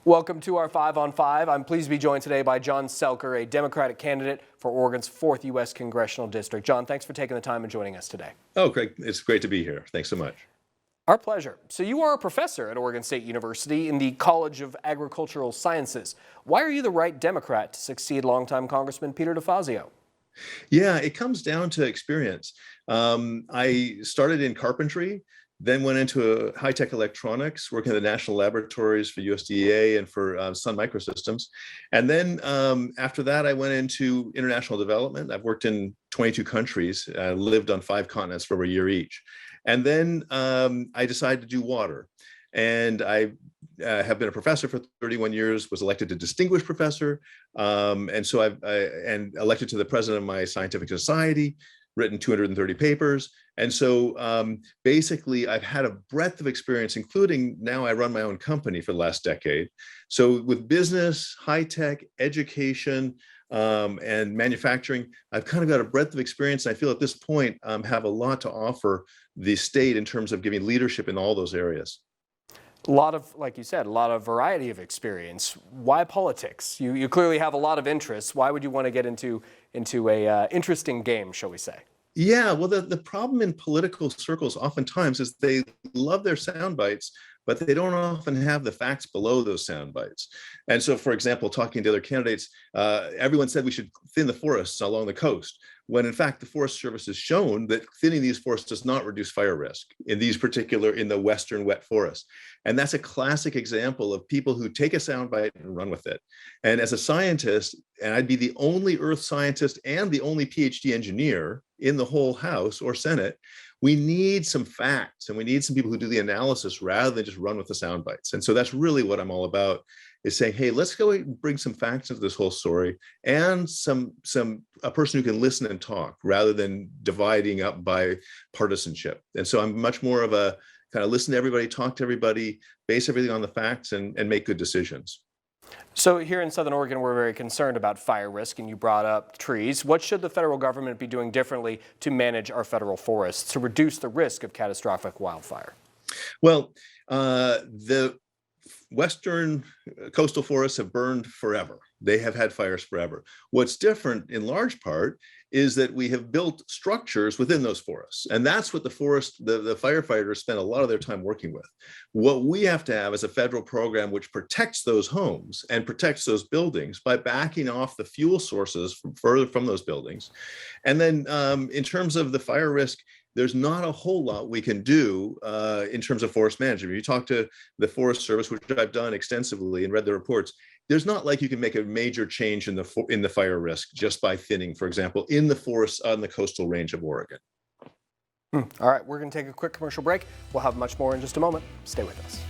Welcome to our 5 on 5. I'm pleased to be joined today by John Selker, a Democratic candidate for Oregon's 4th U.S. Congressional District. John, thanks for taking the time and joining us today. Oh, Greg, it's great to be here. Thanks so much. Our pleasure. So you are a professor at Oregon State University in the College of Agricultural Sciences. Why are you the right Democrat to succeed longtime Congressman Peter DeFazio? Yeah, it comes down to experience. I started in carpentry, then went into high-tech electronics, working at the national laboratories for USDA and for Sun Microsystems. And then after that, I went into international development. I've worked in 22 countries, lived on 5 continents for over a year each. And then I decided to do water. And I have been a professor for 31 years, was elected to distinguished professor. And so and elected to the president of my scientific society, written 230 papers. And so basically I've had a breadth of experience, including now I run my own company for the last decade. So with business, high tech, education, and manufacturing, I've kind of got a breadth of experience. And I feel at this point have a lot to offer the state in terms of giving leadership in all those areas. A lot of, like you said, a lot of variety of experience. Why politics? You clearly have a lot of interests. Why would you want to get into a interesting game, shall we say? Yeah, well, the problem in political circles oftentimes is they love their sound bites, but they don't often have the facts below those sound bites. And so, for example, talking to other candidates, everyone said we should thin the forests along the coast, when in fact the Forest Service has shown that thinning these forests does not reduce fire risk in the western wet forests. And that's a classic example of people who take a soundbite and run with it. And as a scientist, and I'd be the only earth scientist and the only PhD engineer in the whole House or Senate, we need some facts and we need some people who do the analysis rather than just run with the sound bites. And so that's really what I'm all about, is saying, hey, let's go and bring some facts into this whole story and a person who can listen and talk rather than dividing up by partisanship. And so I'm much more of a kind of listen to everybody, talk to everybody, base everything on the facts and make good decisions. So here in Southern Oregon, we're very concerned about fire risk, and you brought up trees. What should the federal government be doing differently to manage our federal forests to reduce the risk of catastrophic wildfire? Well, the western coastal forests have burned forever. They have had fires forever. What's different in large part is that we have built structures within those forests. And that's what the firefighters spend a lot of their time working with. What we have to have is a federal program which protects those homes and protects those buildings by backing off the fuel sources further from those buildings. And then in terms of the fire risk, there's not a whole lot we can do in terms of forest management. If you talk to the Forest Service, which I've done extensively and read the reports, there's not like you can make a major change in the fire risk just by thinning, for example, in the forests on the coastal range of Oregon. All right, we're going to take a quick commercial break. We'll have much more in just a moment. Stay with us.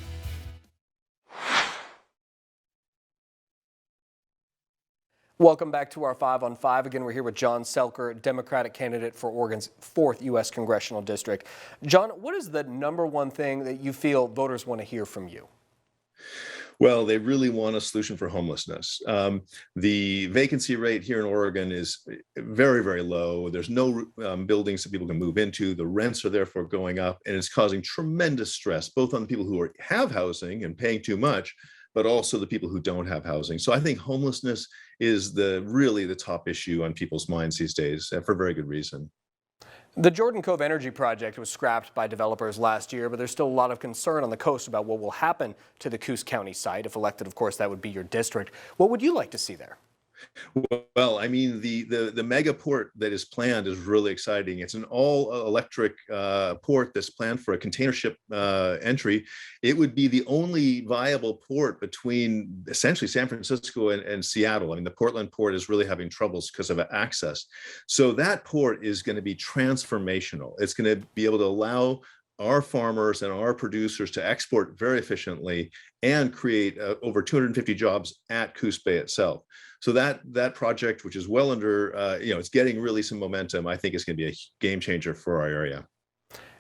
Welcome back to our 5 on 5. Again, we're here with John Selker, Democratic candidate for Oregon's 4th U.S. Congressional District. John, what is the #1 thing that you feel voters want to hear from you? Well, they really want a solution for homelessness. The vacancy rate here in Oregon is very, very low. There's no buildings that people can move into. The rents are therefore going up, and it's causing tremendous stress, both on the people who have housing and paying too much, but also the people who don't have housing. So I think homelessness is really the top issue on people's minds these days, and for very good reason. The Jordan Cove Energy Project was scrapped by developers last year, but there's still a lot of concern on the coast about what will happen to the Coos County site. If elected, of course, that would be your district. What would you like to see there? Well, I mean, the mega port that is planned is really exciting. It's an all-electric port that's planned for a container ship entry. It would be the only viable port between essentially San Francisco and Seattle. I mean, the Portland port is really having troubles because of access. So that port is going to be transformational. It's going to be able to allow our farmers and our producers to export very efficiently and create over 250 jobs at Coos Bay itself. So that project, which is well under, it's getting really some momentum, I think is going to be a game changer for our area.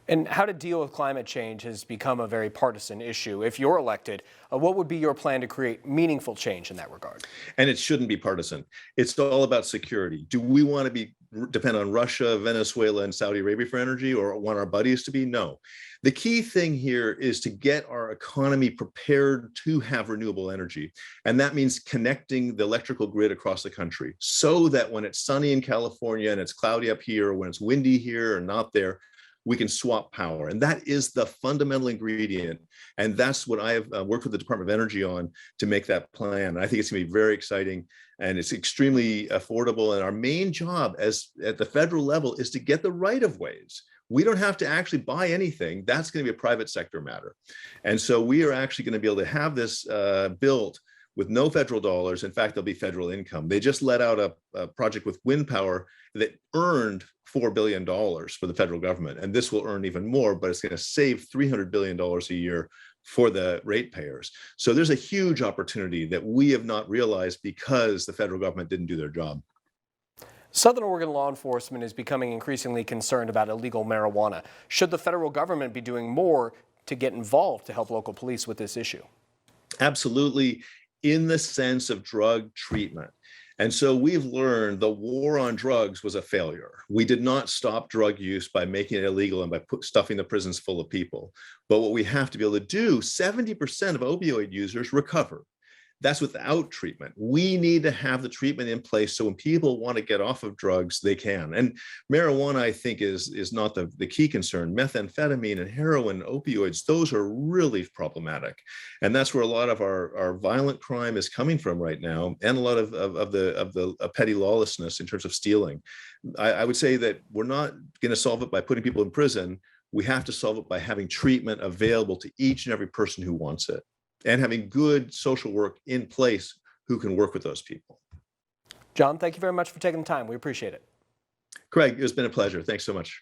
And how to deal with climate change has become a very partisan issue. If you're elected, what would be your plan to create meaningful change in that regard? And it shouldn't be partisan. It's all about security. Do we want to be depend on Russia, Venezuela, and Saudi Arabia for energy, or want our buddies to be? No. The key thing here is to get our economy prepared to have renewable energy. And that means connecting the electrical grid across the country so that when it's sunny in California and it's cloudy up here, or when it's windy here or not there, we can swap power. And that is the fundamental ingredient. And that's what I have worked with the Department of Energy on to make that plan. And I think it's going to be very exciting, and it's extremely affordable. And our main job at the federal level is to get the right of ways. We don't have to actually buy anything. That's going to be a private sector matter. And so we are actually going to be able to have this built with no federal dollars. In fact, there'll be federal income. They just let out a project with wind power that earned $4 billion for the federal government. And this will earn even more, but it's going to save $300 billion a year for the ratepayers. So there's a huge opportunity that we have not realized because the federal government didn't do their job. Southern Oregon law enforcement is becoming increasingly concerned about illegal marijuana. Should the federal government be doing more to get involved to help local police with this issue? Absolutely, in the sense of drug treatment. And so we've learned the war on drugs was a failure. We did not stop drug use by making it illegal and by stuffing the prisons full of people. But what we have to be able to do, 70% of opioid users recover. That's without treatment. We need to have the treatment in place so when people want to get off of drugs, they can. And marijuana, I think, is not the key concern. Methamphetamine and heroin, opioids, those are really problematic. And that's where a lot of our violent crime is coming from right now, and a lot of the petty lawlessness in terms of stealing. I would say that we're not going to solve it by putting people in prison. We have to solve it by having treatment available to each and every person who wants it, and having good social work in place who can work with those people. John, thank you very much for taking the time. We appreciate it. Craig, it's been a pleasure. Thanks so much.